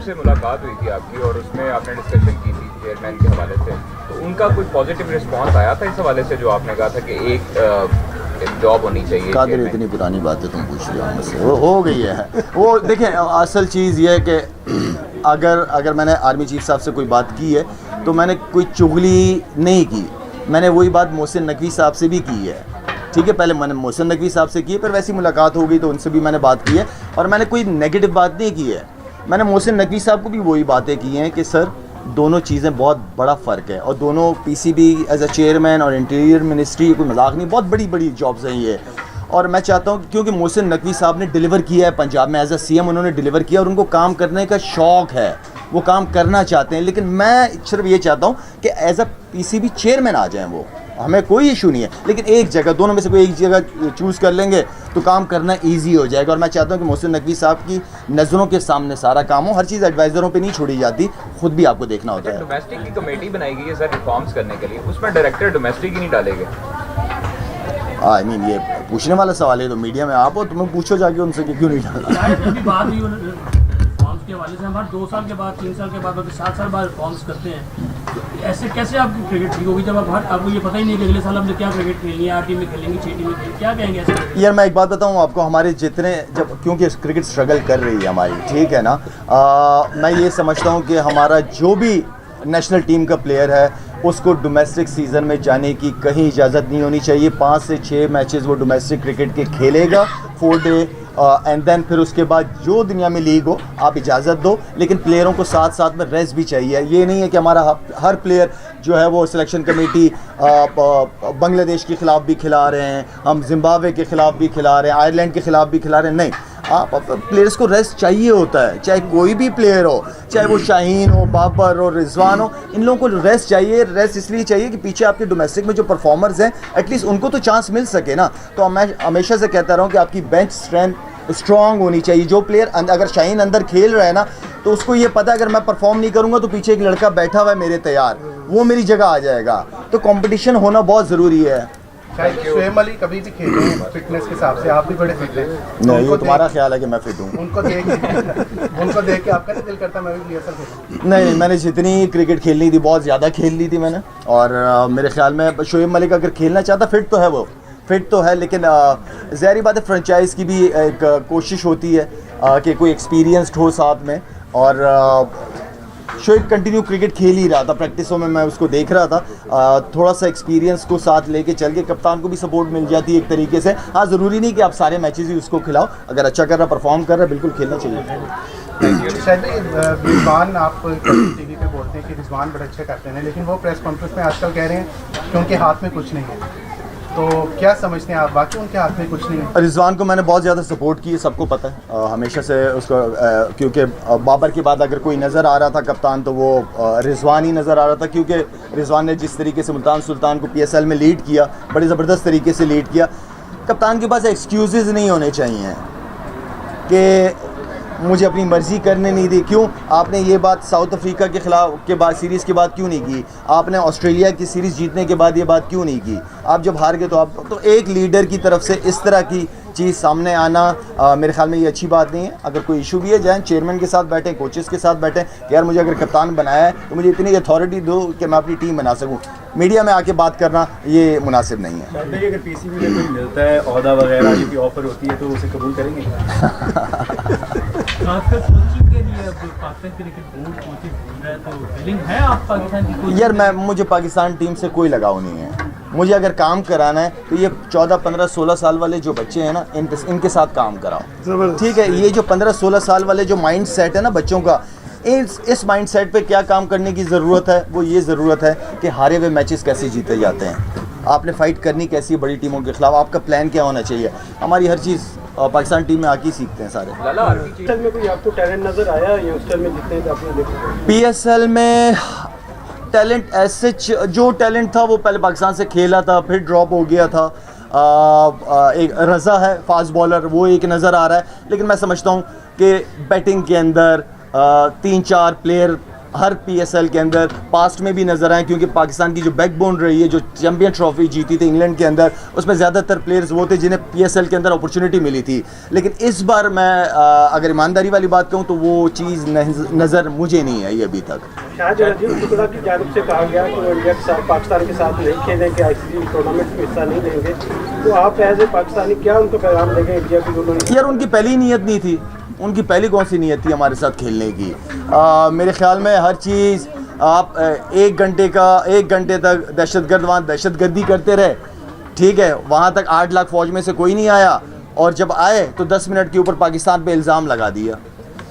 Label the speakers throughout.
Speaker 1: से मुलाकात हुई थी आपकी और उसमें आपने डिस्कशन की थी चेयरमैन के हवाले से, तो उनका कोई पॉजिटिव रिस्पांस आया था इस हवाले से जो आपने कहा था कि एक जॉब होनी चाहिए?
Speaker 2: कादिर, इतनी पुरानी बातें तुम पूछ रहे हो मुझसे, वो हो गई है। वो देखें, असल चीज़ ये है कि अगर मैंने आर्मी चीफ साहब से कोई बात की है तो मैंने कोई चुगली नहीं की, मैंने वही बात मोहसिन नकवी साहब से भी की है। ठीक है, पहले मैंने मोहसिन नकवी साहब से की है, फिर वैसी मुलाकात हो गई तो उनसे भी मैंने बात की है और मैंने कोई नेगेटिव बात नहीं की है। मैंने मोहसिन नकवी साहब को भी वही बातें की हैं कि सर दोनों चीज़ें बहुत बड़ा फ़र्क है और दोनों पीसीबी एज अ चेयरमैन और इंटीरियर मिनिस्ट्री, कोई मजाक नहीं, बहुत बड़ी बड़ी जॉब्स हैं ये। और मैं चाहता हूँ क्योंकि मोहसिन नकवी साहब ने डिलीवर किया है पंजाब में एज अ सीएम, उन्होंने डिलीवर किया और उनको काम करने का शौक़ है, वो काम करना चाहते हैं। लेकिन मैं सिर्फ ये चाहता हूँ कि एज अ पीसीबी चेयरमैन आ जाएँ वो, हमें कोई इशू नहीं है, लेकिन एक जगह, दोनों में से कोई एक जगह चूज़ कर लेंगे तो काम करना इजी हो जाएगा। और मैं चाहता हूँ कि मोहसिन नकवी साहब की नज़रों के सामने सारा काम हो, हर चीज़ एडवाइज़रों पे नहीं छोड़ी जाती, खुद भी आपको देखना होता है।
Speaker 1: डोमेस्टिक की कमेटी बनाई गई है सर रिफॉर्म्स करने के लिए, उसमें डायरेक्टर डोमेस्टिक ही नहीं डालेंगे?
Speaker 2: आई मीन ये पूछने वाला सवाल है, तो मीडिया में आप हो, तुम्हें पूछो जाके उनसे कि क्यों नहीं डाला।
Speaker 3: के हवाले से हम हर 2 साल के बाद, 3 साल के बाद, 7 साल बाद रिफॉर्म्स करते हैं, तो ऐसे कैसे आपकी क्रिकेट ठीक होगी जब आपको ये पता ही नहीं कि अगले साल हमने क्या क्रिकेट खेलनी है, 8 टीम में खेलेंगे, 6 टीम में खेलेंगे, क्या कहेंगे ऐसे?
Speaker 2: यार मैं एक बात बताऊं आपको, हमारे जितने, जब क्योंकि क्रिकेट स्ट्रगल कर रही है हमारी, ठीक है ना, मैं ये समझता हूं कि हमारा जो भी नेशनल टीम का प्लेयर है उसको डोमेस्टिक सीज़न में जाने की कहीं इजाज़त नहीं होनी चाहिए। 5 से 6 मैचेस वो डोमेस्टिक क्रिकेट के खेलेगा 4 डे एंड देन फिर उसके बाद जो दुनिया में लीग हो आप इजाज़त दो, लेकिन प्लेयरों को साथ साथ में रेस्ट भी चाहिए। ये नहीं है कि हमारा हर प्लेयर जो है वो सिलेक्शन कमेटी बांग्लादेश के ख़िलाफ़ भी खिला रहे हैं, हम जिम्बाब्वे के ख़िलाफ़ भी खिला रहे हैं, आयरलैंड के ख़िलाफ़ भी खिला रहे हैं, नहीं, आप प्लेयर्स को रेस्ट चाहिए होता है, चाहे कोई भी प्लेयर हो, चाहे वो शाहीन हो, बाबर हो, रिजवान हो, इन लोगों को रेस्ट चाहिए। रेस्ट इसलिए चाहिए कि पीछे आपके डोमेस्टिक में जो परफॉर्मर्स हैं एटलीस्ट उनको तो चांस मिल सके ना। तो मैं हमेशा से कहता रहा हूँ कि आपकी बेंच स्ट्रेंथ स्ट्रॉन्ग होनी चाहिए। जो प्लेयर अगर शाहीन अंदर खेल रहा है ना तो उसको ये पता है अगर मैं परफॉर्म नहीं करूँगा तो पीछे एक लड़का बैठा हुआ है मेरे तैयार, वो मेरी जगह आ जाएगा। तो कंपटीशन होना बहुत ज़रूरी है।
Speaker 4: शोएब अली कभी भी खेले हैं फिटनेस के हिसाब से, आप भी बड़े फिट हैं।
Speaker 2: नहीं, वो तुम्हारा ख्याल है कि मैं फिट हूँ।
Speaker 4: उनको देख के आपका नहीं दिल करता मैं भी प्लेयर खेलूं?
Speaker 2: नहीं, मैंने जितनी क्रिकेट खेलनी थी बहुत ज़्यादा खेल ली थी मैंने, और मेरे ख्याल में शोएब मलिक अगर खेलना चाहता, फिट तो है वो, फिट तो है, लेकिन ज़ाहिर बात है फ्रेंचाइज की भी एक कोशिश होती है कि कोई एक्सपीरियंस्ड हो साथ में। और शोएब कंटिन्यू क्रिकेट खेल ही रहा था, प्रैक्टिसों में मैं उसको देख रहा था, थोड़ा सा एक्सपीरियंस को साथ लेके चल के कप्तान को भी सपोर्ट मिल जाती है एक तरीके से। हाँ, ज़रूरी नहीं कि आप सारे मैचेस ही उसको खिलाओ, अगर अच्छा कर रहा, परफॉर्म कर रहा, बिल्कुल खेलना चाहिए।
Speaker 4: शायद रिजवान, आप टीवी पे बोलते हैं कि रिजवान बड़े अच्छे करते हैं, लेकिन वो प्रेस कॉन्फ्रेंस में आजकल कह रहे हैं कि उनके हाथ में कुछ नहीं है, तो क्या समझते हैं आप, बाकी उनके हाथ में कुछ नहीं है?
Speaker 2: रिजवान को मैंने बहुत ज़्यादा सपोर्ट की, सबको पता है, हमेशा से उसको, क्योंकि बाबर के बाद अगर कोई नज़र आ रहा था कप्तान तो वो रिजवान ही नज़र आ रहा था, क्योंकि रिजवान ने जिस तरीके से मुल्तान सुल्तान को PSL में लीड किया, बड़े ज़बरदस्त तरीके से लीड किया। कप्तान के पास एक्सक्यूज़ नहीं होने चाहिए कि मुझे अपनी मर्ज़ी करने नहीं दी। क्यों आपने ये बात साउथ अफ्रीका के ख़िलाफ़ के बाद सीरीज़ के बाद क्यों नहीं की? आपने ऑस्ट्रेलिया की सीरीज़ जीतने के बाद ये बात क्यों नहीं की? आप जब हार गए तो आप, तो एक लीडर की तरफ से इस तरह की चीज़ सामने आना मेरे ख्याल में ये अच्छी बात नहीं है। अगर कोई इशू भी है, जाएँ चेयरमैन के साथ बैठें, कोचेस के साथ बैठें कि यार मुझे अगर कप्तान बनाया है तो मुझे इतनी अथॉरिटी दो कि मैं अपनी टीम बना सकूँ। मीडिया में आके बात करना ये मुनासिब नहीं है।
Speaker 5: अगर पीसीबी में कोई मिलता है ओहदा वगैरह जो भी ऑफर होती है तो उसे कबूल करेंगे?
Speaker 2: यार मुझे पाकिस्तान टीम से कोई लगाव नहीं है। मुझे अगर काम कराना है तो ये 14, 15, 16 साल वाले जो बच्चे हैं ना इनके साथ काम कराओ, ठीक है। ये जो 15, 16 साल वाले जो माइंड सेट है ना बच्चों का, इस माइंड सेट पे क्या काम करने की ज़रूरत है? वो ये ज़रूरत है कि हारे हुए मैचेस कैसे जीते जाते हैं, आपने फ़ाइट करनी कैसी है बड़ी टीमों के ख़िलाफ़, आपका प्लान क्या होना चाहिए। हमारी हर चीज़ पाकिस्तान टीम में आके सीखते हैं सारे।
Speaker 5: PSL में कोई आपको टैलेंट नज़र आया यंगस्टर में जितने आपने देखा?
Speaker 2: PSL में टैलेंट ऐसे जो टैलेंट था वो पहले पाकिस्तान से खेला था, फिर ड्रॉप हो गया था। एक रज़ा है फास्ट बॉलर, वो एक नज़र आ रहा है, लेकिन मैं समझता हूँ कि बैटिंग के अंदर 3-4 प्लेयर हर PSL के अंदर पास्ट में भी नज़र आए, क्योंकि पाकिस्तान की जो बैकबोन रही है, जो चैम्पियन ट्रॉफी जीती थी इंग्लैंड के अंदर, उसमें ज़्यादातर प्लेयर्स वो थे जिन्हें PSL के अंदर अपॉर्चुनिटी मिली थी। लेकिन इस बार मैं अगर ईमानदारी वाली बात कहूँ तो वो चीज़ नज़र मुझे नहीं आई अभी तक।
Speaker 6: शाहजहां अजीम टुकड़ा की जानिब से कहा गया कि वो इंडिया के साथ, पाकिस्तान के साथ नहीं खेलेंगे, ICC टूर्नामेंट में हिस्सा नहीं लेंगे, तो आप एज ए पाकिस्तानी क्या उनको पैगाम देंगे इंडिया की? उन्होंने
Speaker 2: यार उनकी पहली नीयत नहीं थी, उनकी पहली कौन सी नीयत थी हमारे साथ खेलने की? मेरे ख्याल में हर चीज़ आप 1 घंटे तक दहशतगर्द वहाँ दहशतगर्दी करते रहे, ठीक है, वहाँ तक 8 लाख फ़ौज में से कोई नहीं आया, और जब आए तो 10 मिनट के ऊपर पाकिस्तान पे इल्ज़ाम लगा दिया।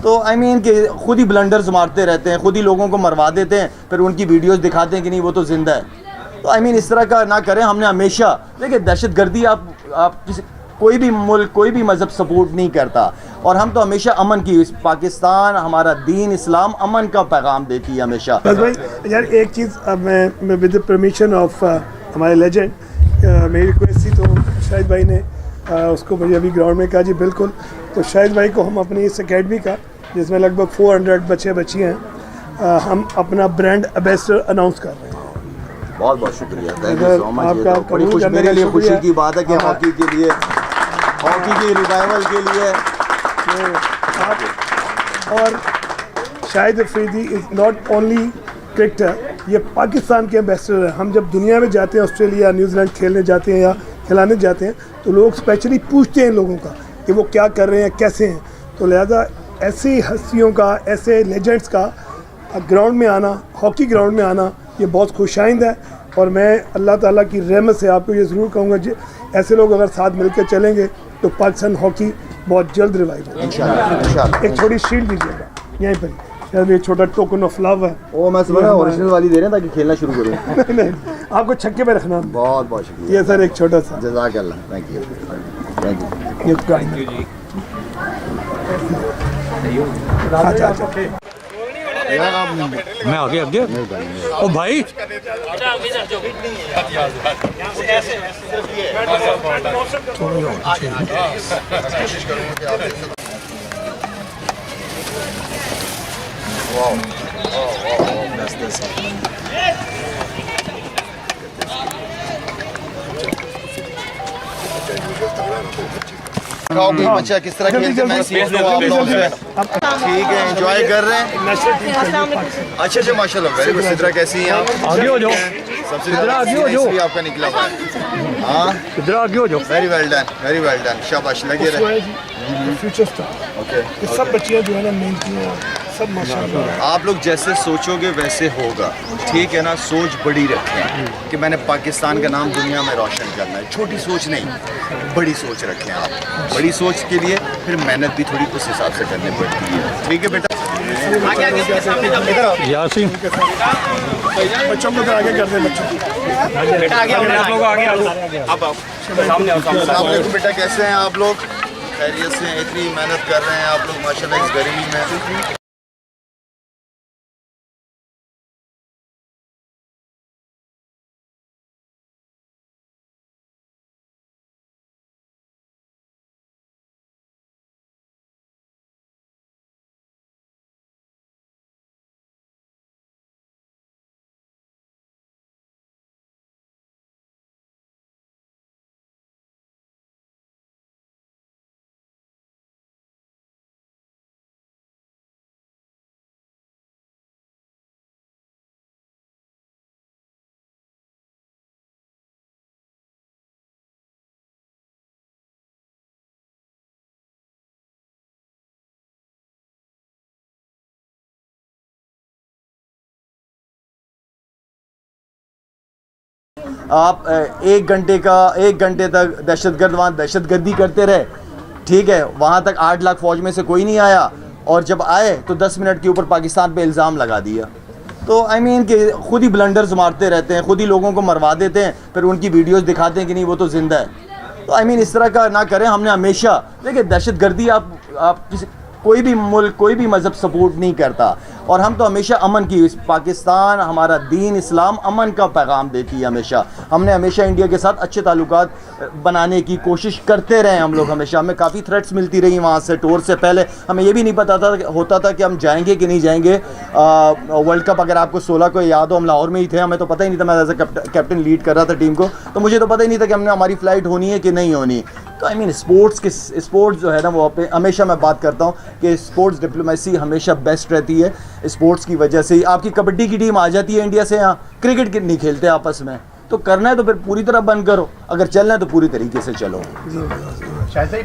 Speaker 2: तो आई मीन कि खुद ही ब्लंडर्स मारते रहते हैं, खुद ही लोगों को मरवा देते हैं, फिर उनकी वीडियोस दिखाते हैं कि नहीं वो तो ज़िंदा है। तो आई मीन इस तरह का ना करें। हमने हमेशा देखिए, दहशतगर्दी आप किसी कोई भी मुल्क, कोई भी मज़हब सपोर्ट नहीं करता, और हम तो हमेशा अमन की, पाकिस्तान हमारा दीन इस्लाम अमन का पैगाम देती है हमेशा।
Speaker 7: बस भाई यार एक चीज़, अब मैं विद द परमिशन ऑफ हमारे लेजेंड, मेरी रिक्वेस्ट थी, तो शाहिद भाई ने उसको मुझे अभी ग्राउंड में कहा जी बिल्कुल, तो शाहिद भाई को हम अपनी इस अकेडमी का, जिसमें लगभग 400 बच्चे बच्ची हैं, हम अपना ब्रांड एम्बेसडर अनाउंस कर रहे हैं।
Speaker 2: बहुत बहुत शुक्रिया, थैंक यू सो मच।
Speaker 7: आपका
Speaker 2: बड़ी खुशी, मेरे लिए खुशी की बात है कि हॉकी के लिए, हॉकी की रिवाइवल के लिए
Speaker 7: और Shahid Afridi is not only cricketer, ये पाकिस्तान के एम्बेसडर हैं। हम जब दुनिया में जाते हैं, ऑस्ट्रेलिया, न्यूजीलैंड खेलने जाते हैं या खिलाने जाते हैं, तो लोग स्पेशली पूछते हैं लोगों का कि वो क्या कर रहे हैं, कैसे हैं। तो लिहाजा ऐसी हस्तियों का, ऐसे लेजेंड्स का ग्राउंड में आना, हॉकी ग्राउंड में आना, ये बहुत खुशाइंद है। और मैं अल्लाह ताला की रहमत से आपको ये ज़रूर कहूँगा, ऐसे लोग अगर साथ मिलकर चलेंगे तो पाकिस्तान हॉकी बहुत जल्द रिवाइव होगा इंशाल्लाह। एक छोटी शील्ड दीजिएगा यहीं पर, शायद ये छोटा टोकन ऑफ लव है।
Speaker 2: वो मैं समझ ओरिजिनल वाली दे रहे हैं ताकि खेलना शुरू करूँ।
Speaker 7: नहीं, आपको छक्के पे रखना।
Speaker 2: बहुत बहुत शुक्रिया।
Speaker 7: ये सर एक छोटा सा
Speaker 2: जज़ाकल्लाह, थैंक यू, थैंक यू।
Speaker 7: ये गाइड। अच्छा
Speaker 8: मैं आगे आगे ओ भाई
Speaker 2: बच्चा किस तरह खेलते हैं, मैं सीख लूँ आप लोगों से। ठीक है, एंजॉय कर रहे हैं। अच्छा माशाल्लाह, वेरी गुड। सिद्रा कैसी हैं आप?
Speaker 8: आगे हो जाओ,
Speaker 2: सबसे ज़्यादा एक्सपीरियंस भी आपका निकला हुआ है। हाँ,
Speaker 8: इधर आगे हो जाओ।
Speaker 2: Very well done, very well done, शाबाश, लगे रहे।
Speaker 7: Future star.
Speaker 2: ओके,
Speaker 7: ये सब बच्चियां जो है ना मेहनती हैं, सब माशाल्लाह।
Speaker 2: आप लोग जैसे सोचोगे वैसे होगा, ठीक है ना। सोच बड़ी रखें कि मैंने पाकिस्तान का नाम दुनिया में रोशन करना है। छोटी सोच नहीं, बड़ी सोच रखें आप। बड़ी सोच के लिए फिर मेहनत भी थोड़ी उस हिसाब से करनी पड़ती है, ठीक है बेटा।
Speaker 8: यासीन
Speaker 7: बच्चों को आगे कर दे, बच्चों
Speaker 1: बेटा आगे आओ, आप लोग आगे आओ, आप आओ सामने आओ, सामने
Speaker 2: अस्सलाम वालेकुम बेटा, कैसे हैं आप लोग? खैरियत से हैं? इतनी मेहनत कर रहे हैं आप लोग माशाल्लाह इस गर्मी में। आप 1 घंटे तक दहशतगर्द वहाँ दहशतगर्दी करते रहे, ठीक है, वहाँ तक 8 लाख फ़ौज में से कोई नहीं आया, और जब आए तो 10 मिनट के ऊपर पाकिस्तान पे इल्ज़ाम लगा दिया। तो आई मीन कि खुद ही ब्लंडर्स मारते रहते हैं, खुद ही लोगों को मरवा देते हैं, फिर उनकी वीडियोस दिखाते हैं कि नहीं वो तो ज़िंदा है। तो आई मीन इस तरह का ना करें। हमने हमेशा देखिए, दहशतगर्दी आप किसी कोई भी मुल्क कोई भी मज़हब सपोर्ट नहीं करता, और हम तो हमेशा अमन की, पाकिस्तान हमारा दीन इस्लाम अमन का पैगाम देती है हमेशा। हमने हमेशा इंडिया के साथ अच्छे ताल्लुकात बनाने की कोशिश करते रहे हम लोग हमेशा। हमें काफ़ी थ्रेट्स मिलती रही वहाँ से, टूर से पहले हमें ये भी नहीं पता होता था कि हम जाएंगे कि नहीं जाएंगे। वर्ल्ड कप अगर आपको 16 को याद हो, हम लाहौर में ही थे, हमें तो पता ही नहीं था, मैं एज ए कैप्टन लीड कर रहा था टीम को, तो मुझे तो पता ही नहीं था कि हमने हमारी फ़्लाइट होनी है कि नहीं होनी। तो आई मीन स्पोर्ट्स जो है ना, वो पे हमेशा मैं बात करता हूँ कि स्पोर्ट्स डिप्लोमेसी हमेशा बेस्ट रहती है। स्पोर्ट्स की वजह से ही आपकी कबड्डी की टीम आ जाती है इंडिया से, यहाँ क्रिकेट नहीं खेलते आपस में, तो करना है तो फिर पूरी तरह बंद करो, अगर चलना है तो पूरी तरीके से चलो।
Speaker 4: शायद